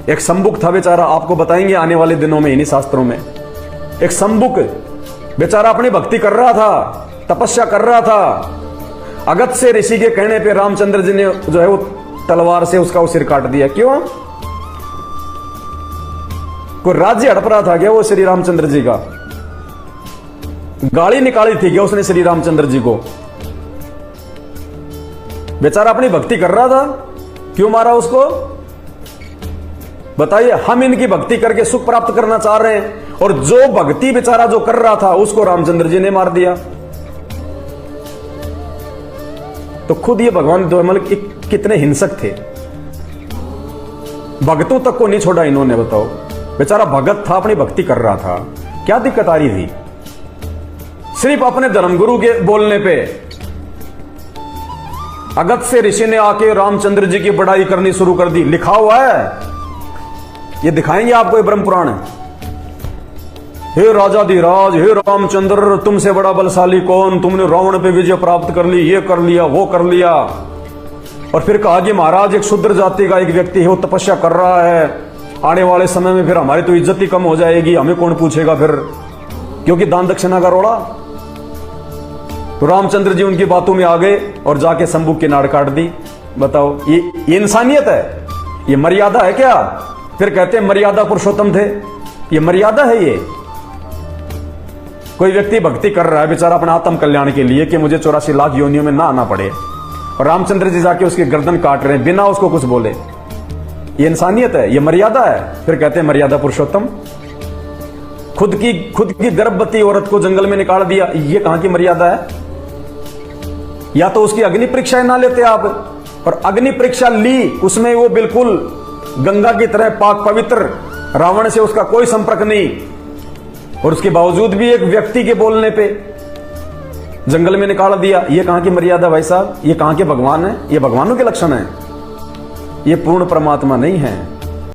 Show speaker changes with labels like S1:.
S1: एक संबुक था बेचारा, आपको बताएंगे आने वाले दिनों में इन्हीं शास्त्रों में। एक संबुक बेचारा अपनी भक्ति कर रहा था, तपस्या कर रहा था। अगस्त्य ऋषि के कहने पे रामचंद्र जी ने जो है वो तलवार से उसका वो सिर काट दिया। क्यों? कोई राज्य हड़प रहा था क्या वो श्री रामचंद्र जी का? गाली निकाली थी क्या उसने श्री रामचंद्र जी को? बेचारा अपनी भक्ति कर रहा था, क्यों मारा उसको? बताइए। हम इनकी भक्ति करके सुख प्राप्त करना चाह रहे हैं, और जो भक्ति बेचारा जो कर रहा था उसको रामचंद्र जी ने मार दिया। तो खुद ये भगवान मतलब कितने हिंसक थे। भक्तों तक को नहीं छोड़ा इन्होंने। बताओ, बेचारा भगत था, अपनी भक्ति कर रहा था, क्या दिक्कत आ रही थी? सिर्फ अपने धर्मगुरु के बोलने पे अगस्त्य ऋषि ने आके रामचंद्र जी की बड़ाई करनी शुरू कर दी। लिखा हुआ है, ये दिखाएंगे आपको ये ब्रह्म पुराण। हे राजाधिराज, हे रामचंद्र, तुमसे बड़ा बलशाली कौन? तुमने रावण पे विजय प्राप्त कर ली, ये कर लिया, वो कर लिया। और फिर कहा कि महाराज एक शूद्र जाति का एक व्यक्ति है, वो तपस्या कर रहा है, आने वाले समय में फिर हमारी तो इज्जत ही कम हो जाएगी, हमें कौन पूछेगा फिर, क्योंकि दान दक्षिणा का रोड़ा। तो रामचंद्र जी उनकी बातों में आ गए और जाके संबुक की नाड़ काट दी। बताओ, ये इंसानियत है? ये मर्यादा है क्या? फिर कहते हैं मर्यादा पुरुषोत्तम थे। ये मर्यादा है? ये कोई व्यक्ति भक्ति कर रहा है बेचारा अपना आत्म कल्याण के लिए कि मुझे 84 लाख योनियों में ना आना पड़े, और रामचंद्र जी जाके उसकी गर्दन काट रहे हैं बिना उसको कुछ बोले। ये इंसानियत है? ये मर्यादा है? फिर कहते हैं मर्यादा पुरुषोत्तम। खुद की गर्भवती औरत को जंगल में निकाल दिया, ये कहां की मर्यादा है? या तो उसकी अग्नि परीक्षा ना लेते आप, और अग्नि परीक्षा ली, उसमें वो बिल्कुल गंगा की तरह पाक पवित्र, रावण से उसका कोई संपर्क नहीं, और उसके बावजूद भी एक व्यक्ति के बोलने पे जंगल में निकाल दिया। ये कहां की मर्यादा भाई साहब? ये कहां के भगवान है? ये भगवानों के लक्षण है, ये पूर्ण परमात्मा नहीं है।